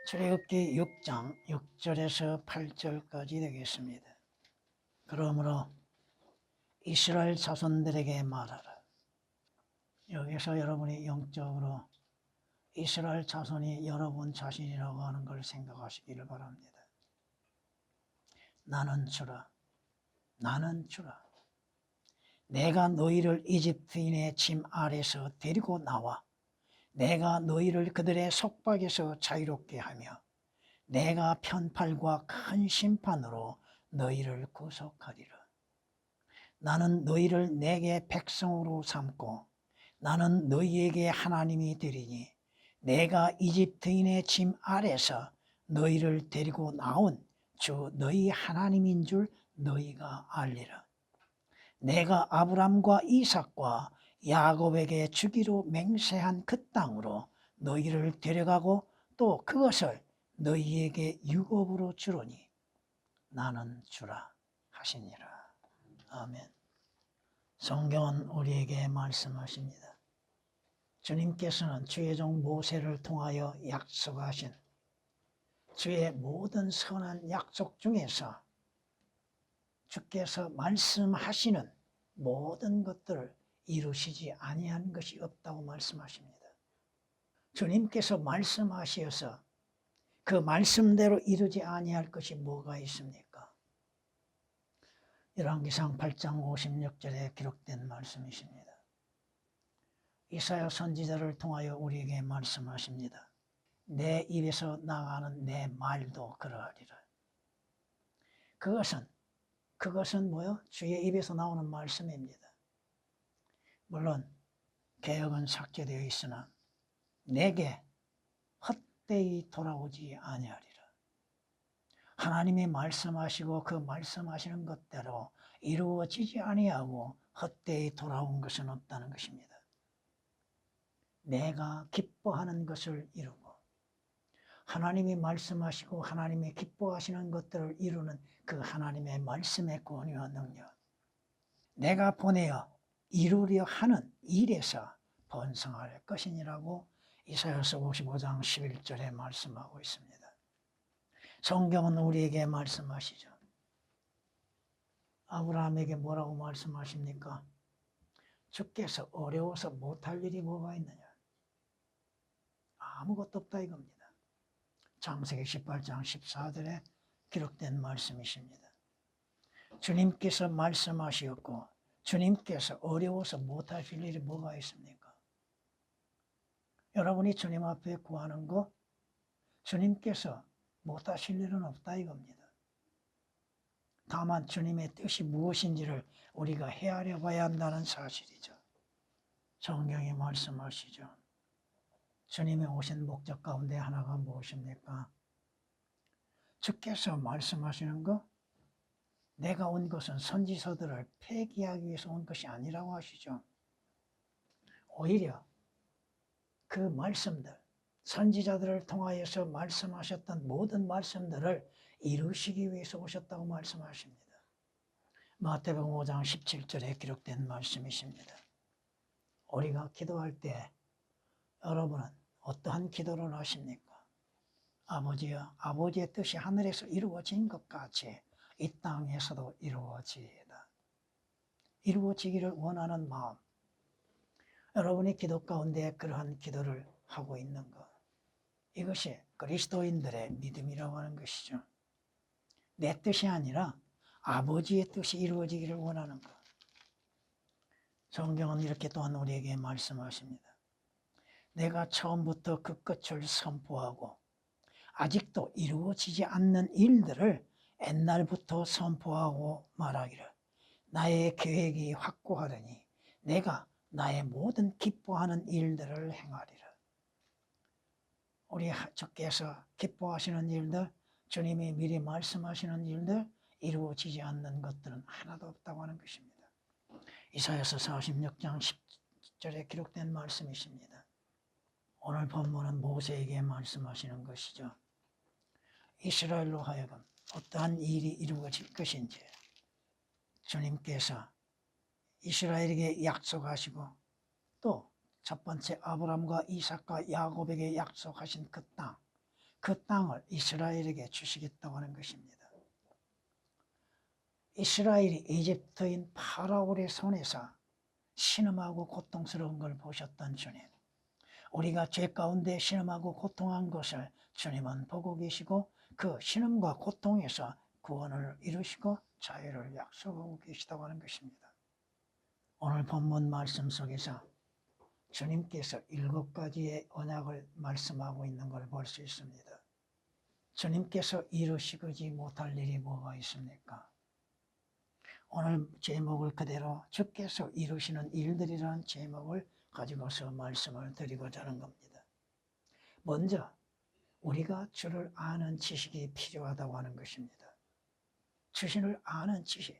출애굽기 6장 6절에서 8절까지 되겠습니다. 그러므로 이스라엘 자손들에게 말하라. 여기서 여러분이 영적으로 이스라엘 자손이 여러분 자신이라고 하는 걸 생각하시기를 바랍니다. 나는 주라. 나는 주라. 내가 너희를 이집트인의 짐 아래서 데리고 나와 내가 너희를 그들의 속박에서 자유롭게 하며 내가 편팔과 큰 심판으로 너희를 구속하리라. 나는 너희를 내게 백성으로 삼고 나는 너희에게 하나님이 되리니 내가 이집트인의 짐 아래서 너희를 데리고 나온 주 너희 하나님인 줄 너희가 알리라. 내가 아브람과 이삭과 야곱에게 주기로 맹세한 그 땅으로 너희를 데려가고 또 그것을 너희에게 유업으로 주노니 나는 주라 하시니라. 아멘. 성경은 우리에게 말씀하십니다. 주님께서는 주의 종 모세를 통하여 약속하신 주의 모든 선한 약속 중에서 주께서 말씀하시는 모든 것들을 이루시지 아니한 것이 없다고 말씀하십니다. 주님께서 말씀하셔서 그 말씀대로 이루지 아니할 것이 뭐가 있습니까? 열왕기상 8장 56절에 기록된 말씀이십니다. 이사야 선지자를 통하여 우리에게 말씀하십니다. 내 입에서 나가는 내 말도 그러하리라. 그것은 뭐요? 주의 입에서 나오는 말씀입니다. 물론 개역은 삭제되어 있으나 내게 헛되이 돌아오지 아니하리라. 하나님이 말씀하시고 그 말씀하시는 것대로 이루어지지 아니하고 헛되이 돌아온 것은 없다는 것입니다. 내가 기뻐하는 것을 이루고 하나님이 말씀하시고 하나님이 기뻐하시는 것들을 이루는 그 하나님의 말씀의 권위와 능력, 내가 보내어 이루려 하는 일에서 번성할 것이니라고 이사야서 55장 11절에 말씀하고 있습니다. 성경은 우리에게 말씀하시죠. 아브라함에게 뭐라고 말씀하십니까? 주께서 어려워서 못할 일이 뭐가 있느냐? 아무것도 없다 이겁니다. 창세기 18장 14절에 기록된 말씀이십니다. 주님께서 말씀하시었고 주님께서 어려워서 못하실 일이 뭐가 있습니까? 여러분이 주님 앞에 구하는 거 주님께서 못하실 일은 없다 이겁니다. 다만 주님의 뜻이 무엇인지를 우리가 헤아려 봐야 한다는 사실이죠. 성경이 말씀하시죠. 주님이 오신 목적 가운데 하나가 무엇입니까? 주께서 말씀하시는 거 내가 온 것은 선지서들을 폐기하기 위해서 온 것이 아니라고 하시죠. 오히려 그 말씀들, 선지자들을 통하여서 말씀하셨던 모든 말씀들을 이루시기 위해서 오셨다고 말씀하십니다. 마태복음 5장 17절에 기록된 말씀이십니다. 우리가 기도할 때 여러분은 어떠한 기도를 하십니까? 아버지여, 아버지의 뜻이 하늘에서 이루어진 것 같이 이 땅에서도 이루어지이다. 이루어지기를 원하는 마음, 여러분이 기도 가운데 그러한 기도를 하고 있는 것, 이것이 그리스도인들의 믿음이라고 하는 것이죠. 내 뜻이 아니라 아버지의 뜻이 이루어지기를 원하는 것. 성경은 이렇게 또한 우리에게 말씀하십니다. 내가 처음부터 그 끝을 선포하고 아직도 이루어지지 않는 일들을 옛날부터 선포하고 말하기를 나의 계획이 확고하더니 내가 나의 모든 기뻐하는 일들을 행하리라. 우리 주께서 기뻐하시는 일들, 주님이 미리 말씀하시는 일들, 이루어지지 않는 것들은 하나도 없다고 하는 것입니다. 이사야서 46장 10절에 기록된 말씀이십니다. 오늘 본문은 모세에게 말씀하시는 것이죠. 이스라엘로 하여금 어떠한 일이 이루어질 것인지 주님께서 이스라엘에게 약속하시고 또 첫 번째 아브람과 이삭과 야곱에게 약속하신 그 땅, 그 땅을 이스라엘에게 주시겠다고 하는 것입니다. 이스라엘이 이집트인 파라오의 손에서 신음하고 고통스러운 걸 보셨던 주님, 우리가 죄 가운데 신음하고 고통한 것을 주님은 보고 계시고 그 신음과 고통에서 구원을 이루시고 자유를 약속하고 계시다고 하는 것입니다. 오늘 본문 말씀 속에서 주님께서 7가지의 언약을 말씀하고 있는 걸 볼 수 있습니다. 주님께서 이루시지 못할 일이 뭐가 있습니까? 오늘 제목을 그대로 주께서 이루시는 일들이라는 제목을 가지고서 말씀을 드리고자 하는 겁니다. 먼저 우리가 주를 아는 지식이 필요하다고 하는 것입니다. 주신을 아는 지식,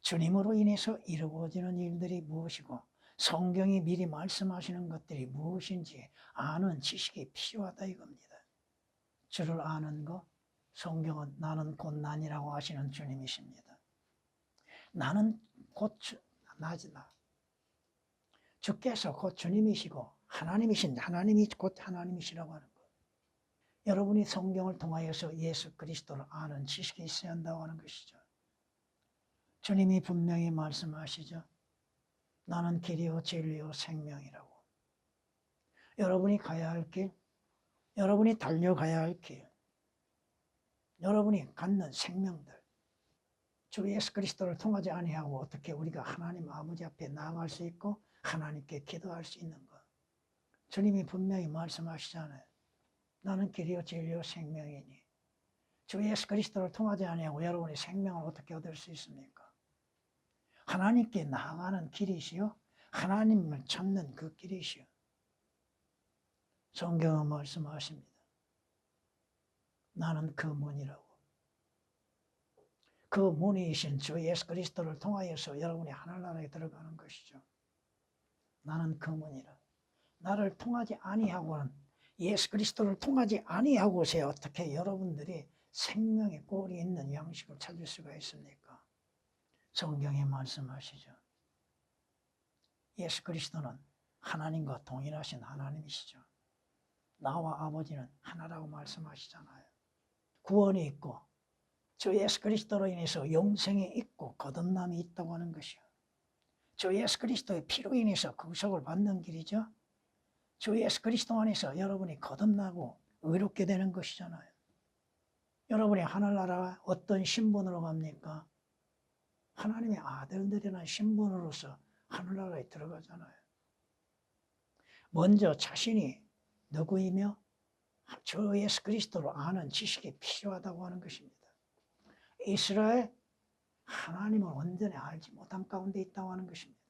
주님으로 인해서 이루어지는 일들이 무엇이고 성경이 미리 말씀하시는 것들이 무엇인지 아는 지식이 필요하다 이겁니다. 주를 아는 것, 성경은 나는 곧 난이라고 하시는 주님이십니다. 나는 곧 나지나. 주께서 곧 주님이시고 하나님이신 하나님이 곧 하나님이시라고 하는 것. 여러분이 성경을 통하여서 예수 그리스도를 아는 지식이 있어야 한다고 하는 것이죠. 주님이 분명히 말씀하시죠. 나는 길이요 진리요 생명이라고. 여러분이 가야 할 길, 여러분이 달려가야 할 길, 여러분이 갖는 생명들, 주 예수 그리스도를 통하지 아니하고 어떻게 우리가 하나님 아버지 앞에 나아갈 수 있고 하나님께 기도할 수 있는 것. 주님이 분명히 말씀하시잖아요. 나는 길이요 진리요 생명이니. 주 예수 그리스도를 통하지 아니하고 여러분이 생명을 어떻게 얻을 수 있습니까? 하나님께 나아가는 길이시요 하나님을 찾는 그 길이시요. 성경은 말씀하십니다. 나는 그 문이라고. 그 문이신 주 예수 그리스도를 통하여서 여러분이 하늘나라에 들어가는 것이죠. 나는 그 문이라. 나를 통하지 아니하고는 예수 그리스도를 통하지 아니하고서 어떻게 여러분들이 생명의 꼴이 있는 양식을 찾을 수가 있습니까? 성경에 말씀하시죠. 예수 그리스도는 하나님과 동일하신 하나님이시죠. 나와 아버지는 하나라고 말씀하시잖아요. 구원이 있고 주 예수 그리스도로 인해서 영생이 있고 거듭남이 있다고 하는 것이요. 주 예수 그리스도의 피로 인해서 구속을 받는 길이죠. 주 예수 그리스도 안에서 여러분이 거듭나고 의롭게 되는 것이잖아요. 여러분이 하늘나라 어떤 신분으로 갑니까? 하나님의 아들들이라는 신분으로서 하늘나라에 들어가잖아요. 먼저 자신이 누구이며 주 예수 그리스도를 아는 지식이 필요하다고 하는 것입니다. 이스라엘, 하나님을 온전히 알지 못한 가운데 있다고 하는 것입니다.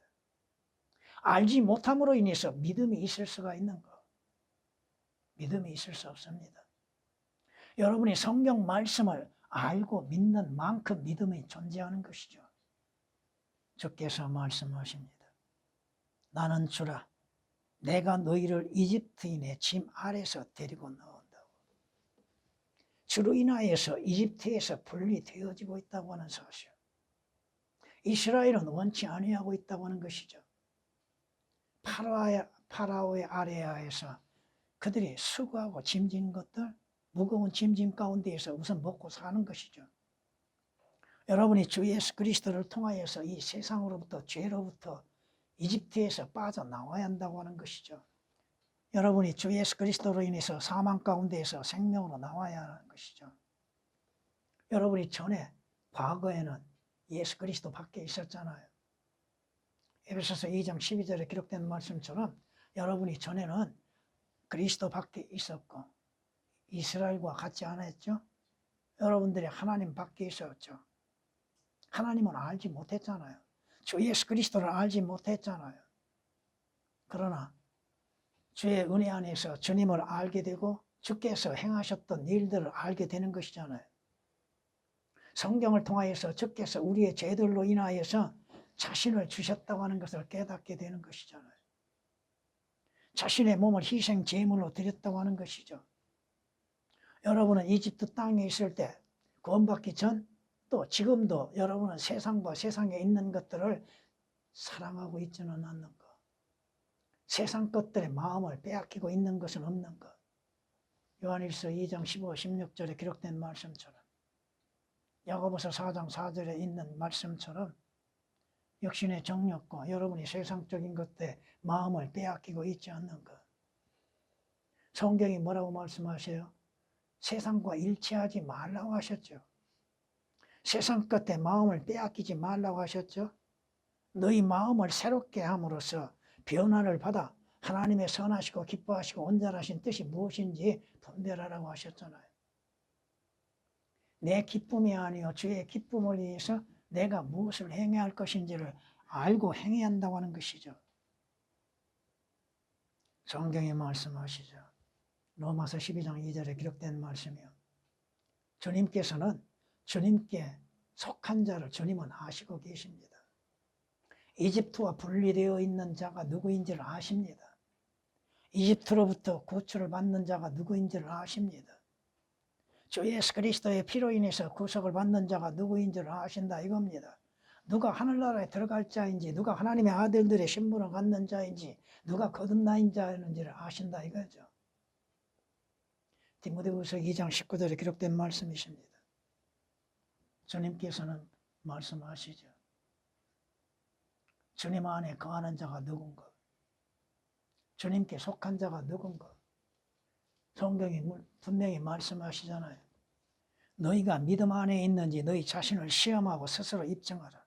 알지 못함으로 인해서 믿음이 있을 수가 있는 것. 믿음이 있을 수 없습니다. 여러분이 성경 말씀을 알고 믿는 만큼 믿음이 존재하는 것이죠. 주께서 말씀하십니다. 나는 주라. 내가 너희를 이집트인의 짐 아래서 데리고 나온다고. 주로 인하여서 이집트에서 분리되어지고 있다고 하는 사실. 이스라엘은 원치 아니하고 있다고 하는 것이죠. 파라오의 아래하에서 그들이 수고하고 짐진 것들, 무거운 짐진 가운데에서 우선 먹고 사는 것이죠. 여러분이 주 예수 그리스도를 통하여서 이 세상으로부터 죄로부터 이집트에서 빠져나와야 한다고 하는 것이죠. 여러분이 주 예수 그리스도로 인해서 사망 가운데에서 생명으로 나와야 하는 것이죠. 여러분이 전에 과거에는 예수 그리스도 밖에 있었잖아요. 에베소서 2장 12절에 기록된 말씀처럼 여러분이 전에는 그리스도 밖에 있었고 이스라엘과 같지 않았죠? 여러분들이 하나님 밖에 있었죠. 하나님은 알지 못했잖아요. 주 예수 그리스도를 알지 못했잖아요. 그러나 주의 은혜 안에서 주님을 알게 되고 주께서 행하셨던 일들을 알게 되는 것이잖아요. 성경을 통하여서 주께서 우리의 죄들로 인하여서 자신을 주셨다고 하는 것을 깨닫게 되는 것이잖아요. 자신의 몸을 희생 제물로 드렸다고 하는 것이죠. 여러분은 이집트 땅에 있을 때 구원받기 전 또 지금도 여러분은 세상과 세상에 있는 것들을 사랑하고 있지는 않는 것. 세상 것들의 마음을 빼앗기고 있는 것은 없는 것. 요한일서 2장 15, 16절에 기록된 말씀처럼, 야고보서 4장 4절에 있는 말씀처럼 육신의 정욕과 여러분이 세상적인 것에 마음을 빼앗기고 있지 않는 것. 성경이 뭐라고 말씀하세요? 세상과 일치하지 말라고 하셨죠. 세상 끝에 마음을 빼앗기지 말라고 하셨죠. 너희 마음을 새롭게 함으로써 변화를 받아 하나님의 선하시고 기뻐하시고 온전하신 뜻이 무엇인지 분별하라고 하셨잖아요. 내 기쁨이 아니요 주의 기쁨을 위해서 내가 무엇을 행해야 할 것인지를 알고 행해야 한다고 하는 것이죠. 성경이 말씀하시죠. 로마서 12장 2절에 기록된 말씀이요. 주님께서는 주님께 속한 자를 주님은 아시고 계십니다. 이집트와 분리되어 있는 자가 누구인지를 아십니다. 이집트로부터 구출을 받는 자가 누구인지를 아십니다. 주 예수 그리스도의 피로 인해서 구속을 받는 자가 누구인지를 아신다 이겁니다. 누가 하늘나라에 들어갈 자인지, 누가 하나님의 아들들의 신분을 갖는 자인지, 누가 거듭난 자인지를 아신다 이거죠. 디모데후서 2장 19절에 기록된 말씀이십니다. 주님께서는 말씀하시죠. 주님 안에 거하는 자가 누군가, 주님께 속한 자가 누군가. 성경이 분명히 말씀하시잖아요. 너희가 믿음 안에 있는지 너희 자신을 시험하고 스스로 입증하라.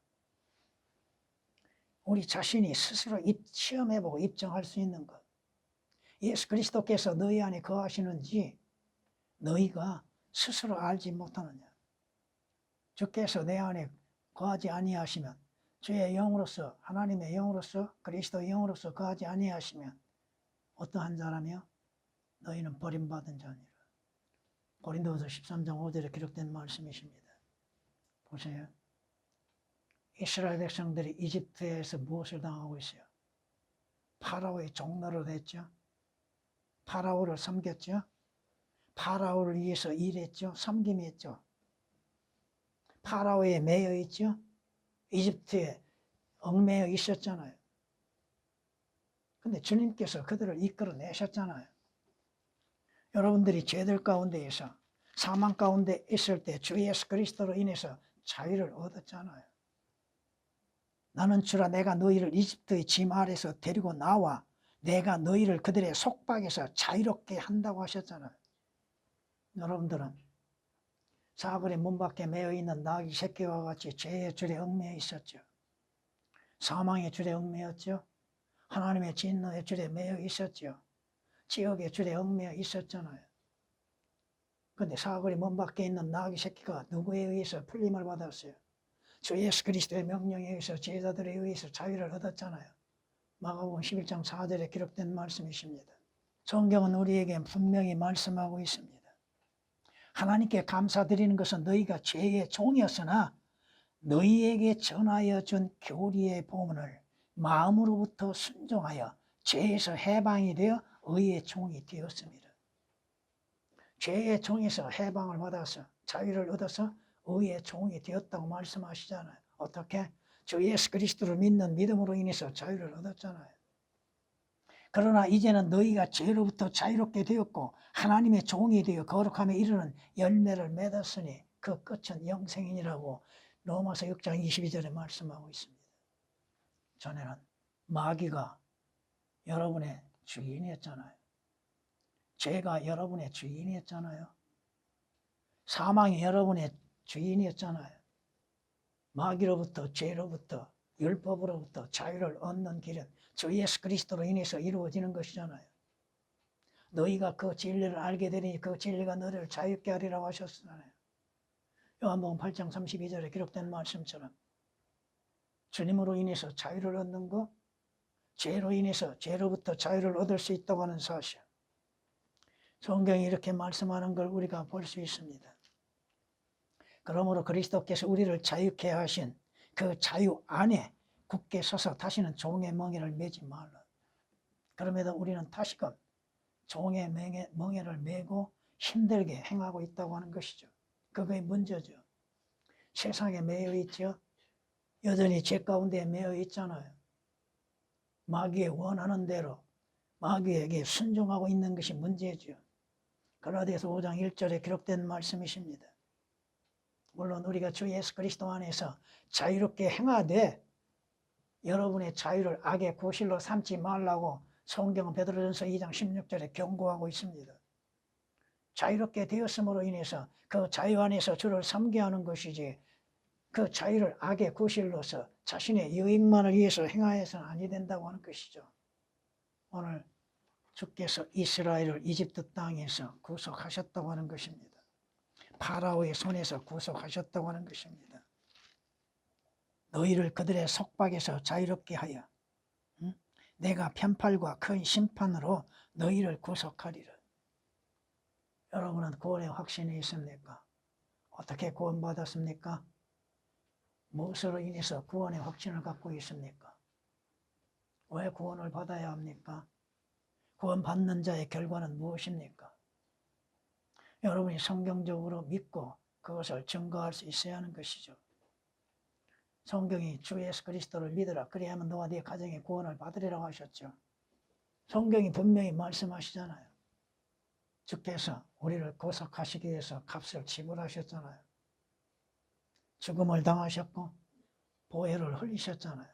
우리 자신이 스스로 시험해보고 입증할 수 있는 것. 예수 그리스도께서 너희 안에 거하시는지 너희가 스스로 알지 못하느냐. 주께서 내 안에 거하지 아니하시면, 주의 영으로서, 하나님의 영으로서, 그리스도의 영으로서 거하지 아니하시면 어떠한 자라며? 너희는 버림받은 자니라. 고린도후서 13장 5절에 기록된 말씀이십니다. 보세요. 이스라엘 백성들이 이집트에서 무엇을 당하고 있어요? 파라오의 종로로 됐죠. 파라오를 섬겼죠. 파라오를 위해서 일했죠. 섬김했죠. 파라오에 매여 있죠. 이집트에 얽매여 있었잖아요. 근데 주님께서 그들을 이끌어내셨잖아요. 여러분들이 죄들 가운데에서 사망 가운데 있을 때 주 예수 그리스도로 인해서 자유를 얻었잖아요. 나는 주라 내가 너희를 이집트의 짐 아래서 데리고 나와 내가 너희를 그들의 속박에서 자유롭게 한다고 하셨잖아요. 여러분들은 사거리 문 밖에 매여 있는 나귀 새끼와 같이 죄의 줄에 얽매여 있었죠. 사망의 줄에 얽매였죠. 하나님의 진노의 줄에 매여 있었죠. 지옥의 줄에 얽매여 있었잖아요. 그런데 사거리 문 밖에 있는 나귀 새끼가 누구에 의해서 풀림을 받았어요? 주 예수 그리스도의 명령에 의해서 제자들에 의해서 자유를 얻었잖아요. 마가복음 11장 4절에 기록된 말씀이십니다. 성경은 우리에게 분명히 말씀하고 있습니다. 하나님께 감사드리는 것은 너희가 죄의 종이었으나 너희에게 전하여 준 교리의 보문을 마음으로부터 순종하여 죄에서 해방이 되어 의의 종이 되었습니다. 죄의 종에서 해방을 받아서 자유를 얻어서 의의 종이 되었다고 말씀하시잖아요. 어떻게? 주 예수 그리스도를 믿는 믿음으로 인해서 자유를 얻었잖아요. 그러나 이제는 너희가 죄로부터 자유롭게 되었고 하나님의 종이 되어 거룩함에 이르는 열매를 맺었으니 그 끝은 영생이니라고 로마서 6장 22절에 말씀하고 있습니다. 전에는 마귀가 여러분의 주인이었잖아요. 죄가 여러분의 주인이었잖아요. 사망이 여러분의 주인이었잖아요. 마귀로부터 죄로부터 율법으로부터 자유를 얻는 길은 주 예수 그리스도로 인해서 이루어지는 것이잖아요. 너희가 그 진리를 알게 되니 그 진리가 너희를 자유케 하리라고 하셨잖아요. 요한복음 8장 32절에 기록된 말씀처럼 주님으로 인해서 자유를 얻는 것, 죄로 인해서 죄로부터 자유를 얻을 수 있다고 하는 사실. 성경이 이렇게 말씀하는 걸 우리가 볼 수 있습니다. 그러므로 그리스도께서 우리를 자유케 하신 그 자유 안에 굳게 서서 다시는 종의 멍에를 매지 말라. 그럼에도 우리는 다시금 종의 멍에를 매고 힘들게 행하고 있다고 하는 것이죠. 그게 문제죠. 세상에 매여 있죠. 여전히 죄 가운데 매여 있잖아요. 마귀의 원하는 대로 마귀에게 순종하고 있는 것이 문제죠. 갈라디아서 5장 1절에 기록된 말씀이십니다. 물론 우리가 주 예수 그리스도 안에서 자유롭게 행하되 여러분의 자유를 악의 구실로 삼지 말라고 성경은 베드로전서 2장 16절에 경고하고 있습니다. 자유롭게 되었음으로 인해서 그 자유 안에서 주를 섬겨야 하는 것이지 그 자유를 악의 구실로서 자신의 유익만을 위해서 행하여서는 아니 된다고 하는 것이죠. 오늘 주께서 이스라엘을 이집트 땅에서 구속하셨다고 하는 것입니다. 파라오의 손에서 구속하셨다고 하는 것입니다. 너희를 그들의 속박에서 자유롭게 하여 내가 편팔과 큰 심판으로 너희를 구속하리라. 여러분은 구원의 확신이 있습니까? 어떻게 구원받았습니까? 무엇으로 인해서 구원의 확신을 갖고 있습니까? 왜 구원을 받아야 합니까? 구원받는 자의 결과는 무엇입니까? 여러분이 성경적으로 믿고 그것을 증거할 수 있어야 하는 것이죠. 성경이 주 예수 그리스도를 믿으라 그리하면 너와 네 가정의 구원을 받으리라고 하셨죠. 성경이 분명히 말씀하시잖아요. 주께서 우리를 구속하시기 위해서 값을 지불하셨잖아요. 죽음을 당하셨고 보혈을 흘리셨잖아요.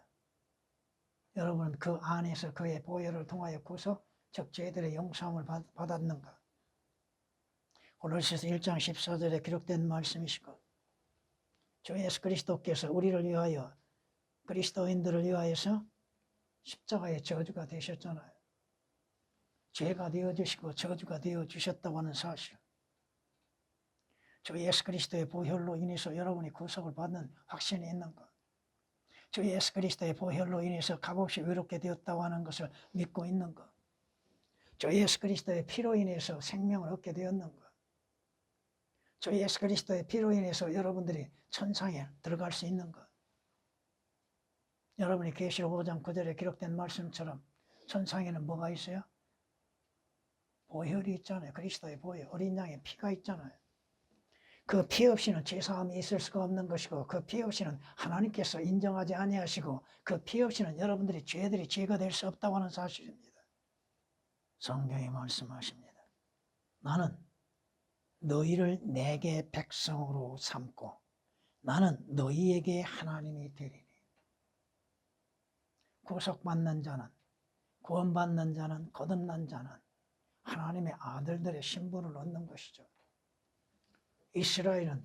여러분은 그 안에서 그의 보혈을 통하여 구속, 즉 죄들의 용서함을 받았는가? 골로새서 1장 14절에 기록된 말씀이시고 주 예수 그리스도께서 우리를 위하여 그리스도인들을 위하여서 십자가의 저주가 되셨잖아요. 죄가 되어주시고 저주가 되어주셨다고 하는 사실. 주 예수 그리스도의 보혈로 인해서 여러분이 구속을 받는 확신이 있는 것. 주 예수 그리스도의 보혈로 인해서 값없이 외롭게 되었다고 하는 것을 믿고 있는 것. 주 예수 그리스도의 피로 인해서 생명을 얻게 되었는 것. 주 예수 그리스도의 피로 인해서 여러분들이 천상에 들어갈 수 있는 것. 여러분이 계시록 5장 9절에 기록된 말씀처럼 천상에는 뭐가 있어요? 보혈이 있잖아요. 그리스도의 보혈, 어린 양의 피가 있잖아요. 그 피 없이는 죄사함이 있을 수가 없는 것이고 그 피 없이는 하나님께서 인정하지 아니하시고 그 피 없이는 여러분들이 죄들이 죄가 될 수 없다고 하는 사실입니다. 성경이 말씀하십니다. 나는 너희를 내게 백성으로 삼고 나는 너희에게 하나님이 되리니. 구속받는 자는, 구원받는 자는, 거듭난 자는 하나님의 아들들의 신분을 얻는 것이죠. 이스라엘은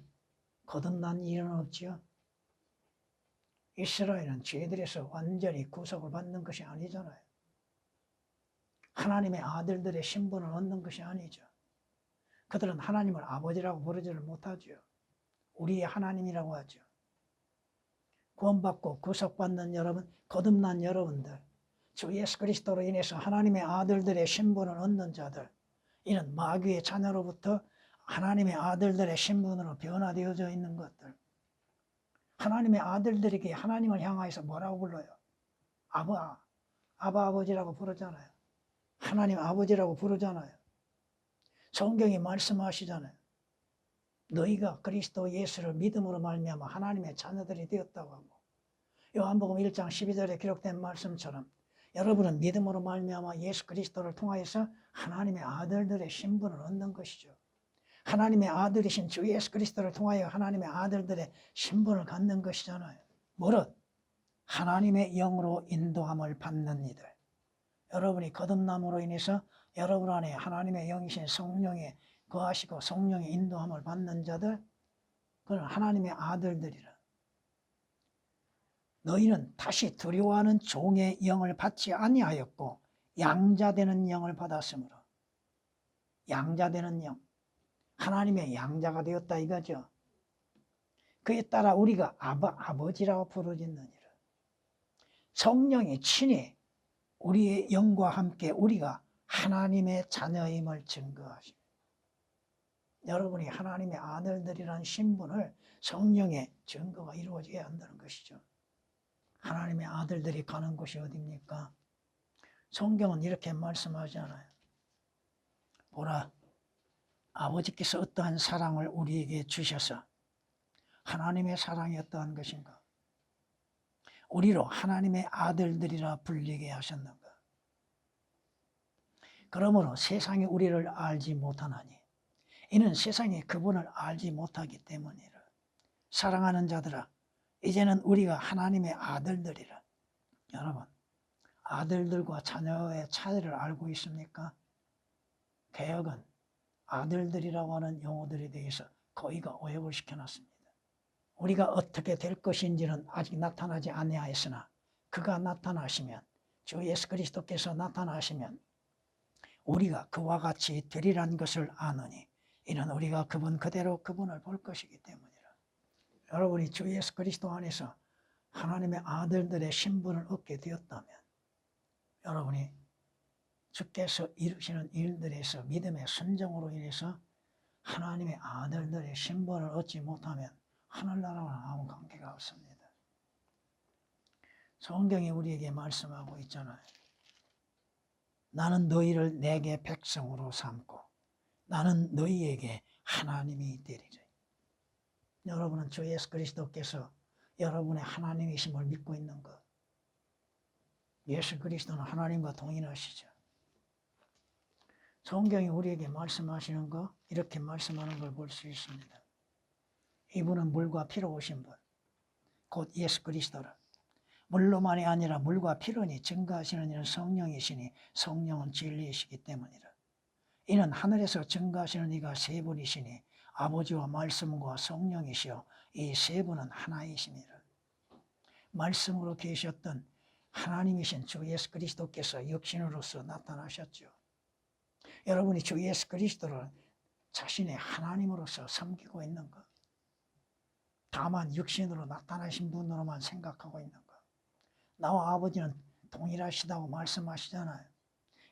거듭난 일은 없지요. 이스라엘은 죄들에서 완전히 구속을 받는 것이 아니잖아요. 하나님의 아들들의 신분을 얻는 것이 아니죠. 그들은 하나님을 아버지라고 부르지를 못하죠. 우리의 하나님이라고 하죠. 구원받고 구속받는 여러분, 거듭난 여러분들, 주 예수 그리스도로 인해서 하나님의 아들들의 신분을 얻는 자들, 이는 마귀의 자녀로부터 하나님의 아들들의 신분으로 변화되어져 있는 것들. 하나님의 아들들에게 하나님을 향하여서 뭐라고 불러요? 아버지라고 부르잖아요. 하나님 아버지라고 부르잖아요. 성경이 말씀하시잖아요. 너희가 그리스도 예수를 믿음으로 말미암아 하나님의 자녀들이 되었다고 하고, 요한복음 1장 12절에 기록된 말씀처럼 여러분은 믿음으로 말미암아 예수 그리스도를 통하여서 하나님의 아들들의 신분을 얻는 것이죠. 하나님의 아들이신 주 예수 그리스도를 통하여 하나님의 아들들의 신분을 갖는 것이잖아요. 무릇 하나님의 영으로 인도함을 받는 이들. 여러분이 거듭남으로 인해서 여러분 안에 하나님의 영이신 성령에 거하시고 성령의 인도함을 받는 자들, 그건 하나님의 아들들이라. 너희는 다시 두려워하는 종의 영을 받지 아니하였고 양자되는 영을 받았으므로. 양자되는 영, 하나님의 양자가 되었다 이거죠. 그에 따라 우리가 아버지라고 부르짖느니라. 성령이 친히 우리의 영과 함께 우리가 하나님의 자녀임을 증거하십니다. 여러분이 하나님의 아들들이라는 신분을 성령의 증거가 이루어져야 한다는 것이죠. 하나님의 아들들이 가는 곳이 어디입니까? 성경은 이렇게 말씀하잖아요. 보라, 아버지께서 어떠한 사랑을 우리에게 주셔서 하나님의 사랑이 어떠한 것인가? 우리로 하나님의 아들들이라 불리게 하셨는가? 그러므로 세상이 우리를 알지 못하나니 이는 세상이 그분을 알지 못하기 때문이라. 사랑하는 자들아, 이제는 우리가 하나님의 아들들이라. 여러분, 아들들과 자녀의 차이를 알고 있습니까? 개혁은 아들들이라고 하는 용어들에 대해서 거의가 오역을 시켜놨습니다. 우리가 어떻게 될 것인지는 아직 나타나지 아니하였으나 그가 나타나시면, 주 예수 그리스도께서 나타나시면 우리가 그와 같이 되리란 것을 아노니 이는 우리가 그분 그대로 그분을 볼 것이기 때문이라. 여러분이 주 예수 그리스도 안에서 하나님의 아들들의 신분을 얻게 되었다면 여러분이 주께서 이루시는 일들에서 믿음의 순종으로 인해서 하나님의 아들들의 신분을 얻지 못하면 하늘나라와는 아무 관계가 없습니다. 성경이 우리에게 말씀하고 있잖아요. 나는 너희를 내게 백성으로 삼고 나는 너희에게 하나님이 되리라. 여러분은 주 예수 그리스도께서 여러분의 하나님이심을 믿고 있는 것. 예수 그리스도는 하나님과 동일하시죠. 성경이 우리에게 말씀하시는 거, 이렇게 말씀하는 걸 볼 수 있습니다. 이분은 물과 피로 오신 분, 곧 예수 그리스도를. 물로만이 아니라 물과 피로니 증거하시는 이는 성령이시니 성령은 진리이시기 때문이라. 이는 하늘에서 증거하시는 이가 세 분이시니 아버지와 말씀과 성령이시여 이 세 분은 하나이심이라. 말씀으로 계셨던 하나님이신 주 예수 그리스도께서 육신으로서 나타나셨죠. 여러분이 주 예수 그리스도를 자신의 하나님으로서 섬기고 있는 것, 다만 육신으로 나타나신 분으로만 생각하고 있는 것. 나와 아버지는 동일하시다고 말씀하시잖아요.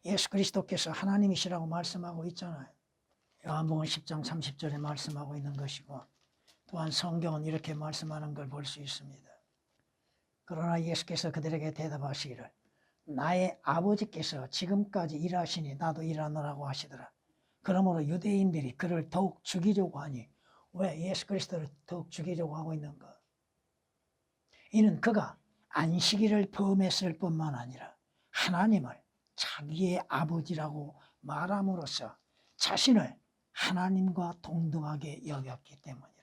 예수 그리스도께서 하나님이시라고 말씀하고 있잖아요. 요한복음 10장 30절에 말씀하고 있는 것이고 또한 성경은 이렇게 말씀하는 걸 볼 수 있습니다. 그러나 예수께서 그들에게 대답하시기를 나의 아버지께서 지금까지 일하시니 나도 일하노라고 하시더라. 그러므로 유대인들이 그를 더욱 죽이려고 하니 왜 예수 그리스도를 더욱 죽이려고 하고 있는가? 이는 그가 안식일을 범했을 뿐만 아니라 하나님을 자기의 아버지라고 말함으로써 자신을 하나님과 동등하게 여겼기 때문이라.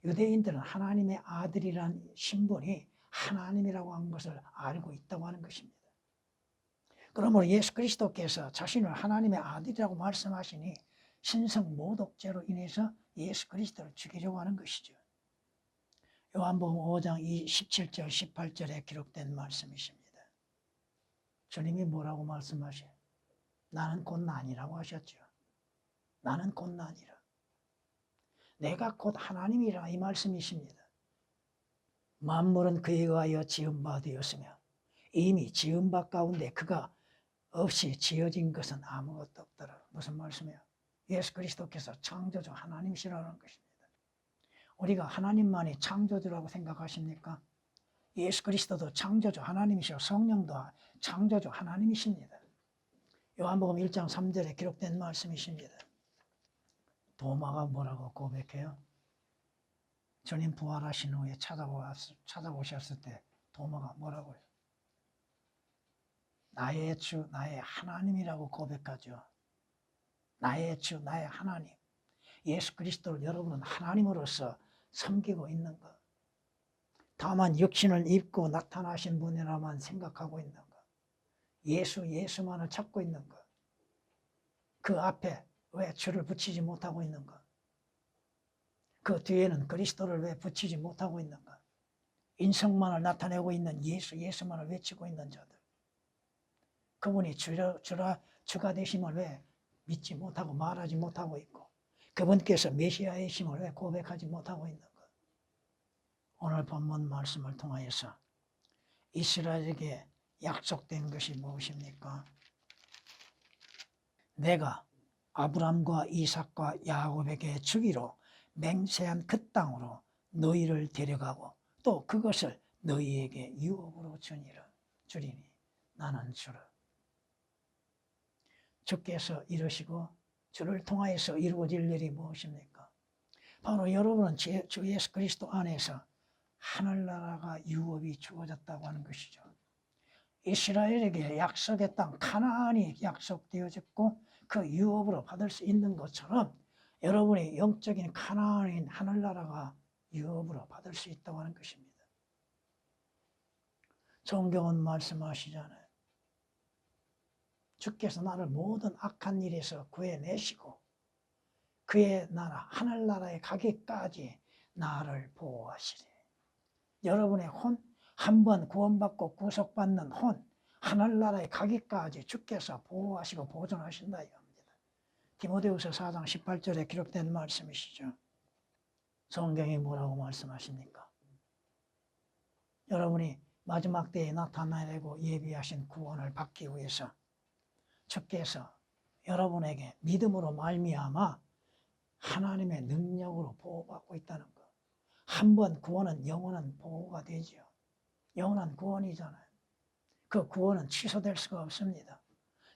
유대인들은 하나님의 아들이란 신분이 하나님이라고 한 것을 알고 있다고 하는 것입니다. 그러므로 예수 그리스도께서 자신을 하나님의 아들이라고 말씀하시니 신성 모독죄로 인해서 예수 그리스도를 죽이려고 하는 것이죠. 요한복음 5장 17절 18절에 기록된 말씀이십니다. 주님이 뭐라고 말씀하셔요? 나는 곧 난이라고 하셨죠. 나는 곧 난이라. 내가 곧 하나님이라 이 말씀이십니다. 만물은 그에 의하여 지은 바 되었으며 이미 지은 바 가운데 그가 없이 지어진 것은 아무것도 없더라. 무슨 말씀이에요? 예수 그리스도께서 창조주 하나님이시라는 것입니다. 우리가 하나님만이 창조주라고 생각하십니까? 예수 그리스도도 창조주 하나님이시고 성령도 창조주 하나님이십니다. 요한복음 1장 3절에 기록된 말씀이십니다. 도마가 뭐라고 고백해요? 주님 부활하신 후에 찾아오셨을 때 도마가 뭐라고 해요? 나의 주, 나의 하나님이라고 고백하죠. 나의 주, 나의 하나님. 예수 그리스도를 여러분은 하나님으로서 섬기고 있는 것. 다만 육신을 입고 나타나신 분이라만 생각하고 있는 것. 예수만을 찾고 있는 것. 그 앞에 왜 주를 붙이지 못하고 있는 것. 그 뒤에는 그리스도를 왜 붙이지 못하고 있는 것. 인성만을 나타내고 있는 예수만을 외치고 있는 자들. 그분이 주가 되심을 왜 믿지 못하고 말하지 못하고 있고 그분께서 메시아의 심을 왜 고백하지 못하고 있는 것. 오늘 본문 말씀을 통하여서 이스라엘에게 약속된 것이 무엇입니까? 내가 아브람과 이삭과 야곱에게 주기로 맹세한 그 땅으로 너희를 데려가고 또 그것을 너희에게 유업으로 주리니 나는 주라. 주께서 이루시고 주를 통하여서 이루어질 일이 무엇입니까? 바로 여러분은 주 예수 그리스도 안에서 하늘나라가 유업이 주어졌다고 하는 것이죠. 이스라엘에게 약속의 땅 카나안이 약속되어졌고 그 유업으로 받을 수 있는 것처럼 여러분의 영적인 가나안인 하늘나라가 유업으로 받을 수 있다고 하는 것입니다. 성경은 말씀하시잖아요. 주께서 나를 모든 악한 일에서 구해내시고 그의 나라 하늘나라에 가기까지 나를 보호하시리. 여러분의 혼, 한 번 구원받고 구속받는 혼, 하늘나라에 가기까지 주께서 보호하시고 보존하신다 이겁니다. 디모데후서 4장 18절에 기록된 말씀이시죠. 성경이 뭐라고 말씀하십니까? 여러분이 마지막 때에 나타나려고 예비하신 구원을 받기 위해서 주께서 여러분에게 믿음으로 말미암아 하나님의 능력으로 보호받고 있다는 것. 한 번 구원은 영원한 보호가 되죠. 영원한 구원이잖아요. 그 구원은 취소될 수가 없습니다.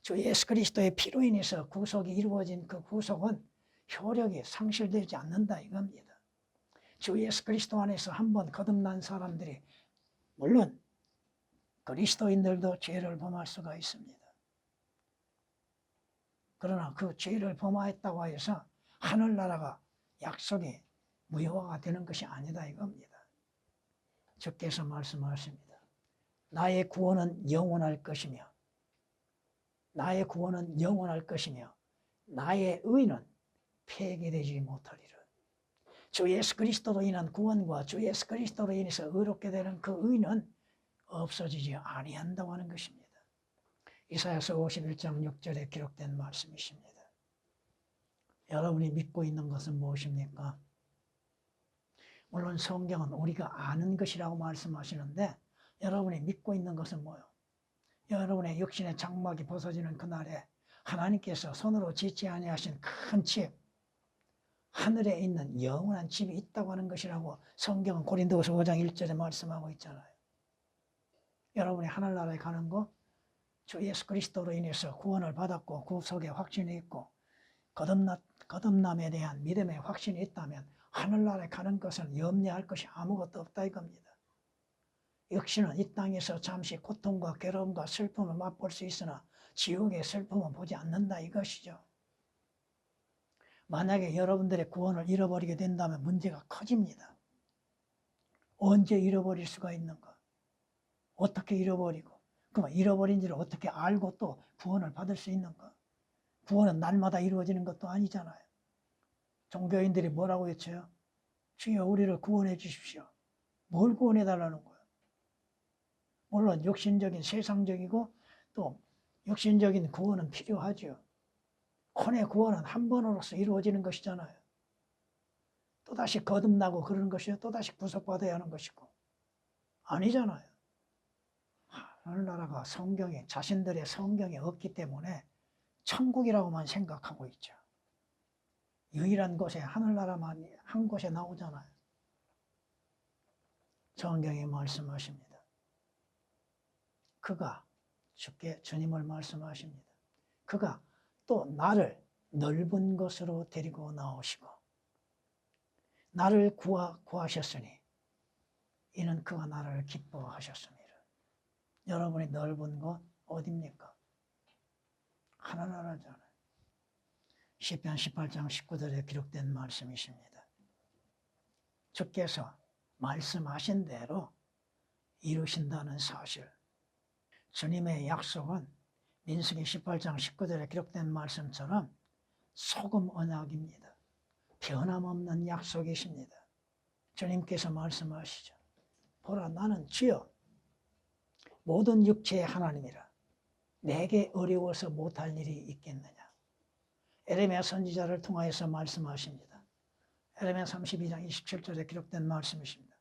주 예수 그리스도의 피로 인해서 구속이 이루어진 그 구속은 효력이 상실되지 않는다 이겁니다. 주 예수 그리스도 안에서 한 번 거듭난 사람들이 물론 그리스도인들도 죄를 범할 수가 있습니다. 그러나 그 죄를 범하였다고 해서 하늘나라가 약속이 무효화가 되는 것이 아니다 이겁니다. 주께서 말씀하십니다. 나의 구원은 영원할 것이며 나의 구원은 영원할 것이며 나의 의는 폐기되지 못하리라. 주 예수 그리스도로 인한 구원과 주 예수 그리스도로 인해서 의롭게 되는 그 의는 없어지지 아니한다고 하는 것입니다. 이사야서 51장 6절에 기록된 말씀이십니다. 여러분이 믿고 있는 것은 무엇입니까? 물론 성경은 우리가 아는 것이라고 말씀하시는데 여러분이 믿고 있는 것은 뭐예요? 여러분의 육신의 장막이 벗어지는 그날에 하나님께서 손으로 짓지 아니하신 큰 집, 하늘에 있는 영원한 집이 있다고 하는 것이라고 성경은 고린도후서 5장 1절에 말씀하고 있잖아요. 여러분이 하늘나라에 가는 거 주 예수 그리스도로 인해서 구원을 받았고 구속의 확신이 있고 거듭남에 대한 믿음의 확신이 있다면 하늘나라에 가는 것은 염려할 것이 아무것도 없다 이겁니다. 역시는 이 땅에서 잠시 고통과 괴로움과 슬픔을 맛볼 수 있으나 지옥의 슬픔은 보지 않는다 이것이죠. 만약에 여러분들의 구원을 잃어버리게 된다면 문제가 커집니다. 언제 잃어버릴 수가 있는가? 어떻게 잃어버리고 그럼 잃어버린지를 어떻게 알고 또 구원을 받을 수 있는가? 구원은 날마다 이루어지는 것도 아니잖아요. 종교인들이 뭐라고 외쳐요? 주여 우리를 구원해 주십시오. 뭘 구원해 달라는 거예요? 물론 육신적인 세상적이고 또 육신적인 구원은 필요하죠. 혼의 구원은 한 번으로서 이루어지는 것이잖아요. 또다시 거듭나고 그러는 것이요. 또다시 구속받아야 하는 것이고 아니잖아요. 하늘나라가 성경에 자신들의 성경에 없기 때문에 천국이라고만 생각하고 있죠. 유일한 곳에 하늘나라만 한 곳에 나오잖아요. 성경에 말씀하십니다. 그가 주님을 말씀하십니다. 그가 또 나를 넓은 곳으로 데리고 나오시고 나를 구하셨으니 이는 그가 나를 기뻐하셨습니다. 여러분이 넓은 곳 어디입니까? 하늘나라잖아요. 시편 18장 19절에 기록된 말씀이십니다. 주께서 말씀하신 대로 이루신다는 사실. 주님의 약속은 민수기 18장 19절에 기록된 말씀처럼 소금 언약입니다. 변함없는 약속이십니다. 주님께서 말씀하시죠. 보라 나는 주여 모든 육체의 하나님이라 내게 어려워서 못할 일이 있겠느냐. 에레미야 선지자를 통하여서 말씀하십니다. 에레미야 32장 27절에 기록된 말씀이십니다.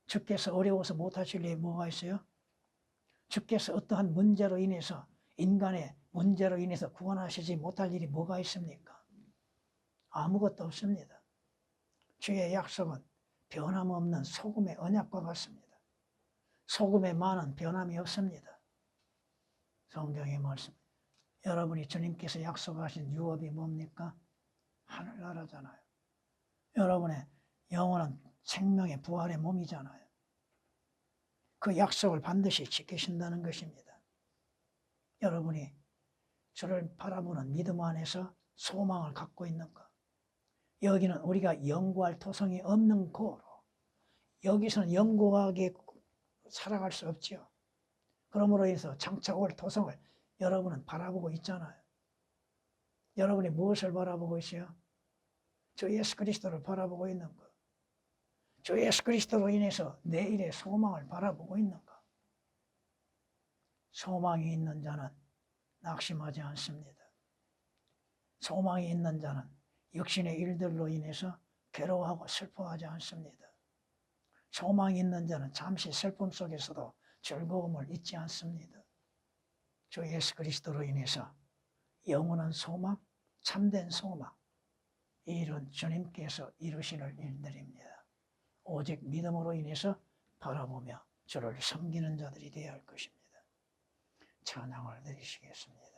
주께서 어려워서 못하실 일이 뭐가 있어요? 주께서 어떠한 문제로 인해서 인간의 문제로 인해서 구원하시지 못할 일이 뭐가 있습니까? 아무것도 없습니다. 주의 약속은 변함없는 소금의 언약과 같습니다. 소금의 만은 변함이 없습니다. 성경의 말씀. 여러분이 주님께서 약속하신 유업이 뭡니까? 하늘나라잖아요. 여러분의 영혼은 생명의 부활의 몸이잖아요. 그 약속을 반드시 지키신다는 것입니다. 여러분이 주를 바라보는 믿음 안에서 소망을 갖고 있는가? 여기는 우리가 연구할 토성이 없는 고로 여기서는 연구하게 살아갈 수 없지요. 그러므로 인해서 장차 올 토성을 여러분은 바라보고 있잖아요. 여러분이 무엇을 바라보고 있어요? 주 예수 그리스도를 바라보고 있는 것. 주 예수 그리스도로 인해서 내일의 소망을 바라보고 있는 것. 소망이 있는 자는 낙심하지 않습니다. 소망이 있는 자는 육신의 일들로 인해서 괴로워하고 슬퍼하지 않습니다. 소망이 있는 자는 잠시 슬픔 속에서도 즐거움을 잊지 않습니다. 주 예수 그리스도로 인해서 영원한 소망, 참된 소망, 이 일은 주님께서 이루시는 일들입니다. 오직 믿음으로 인해서 바라보며 주를 섬기는 자들이 되어야 할 것입니다. 찬양을 드리시겠습니다.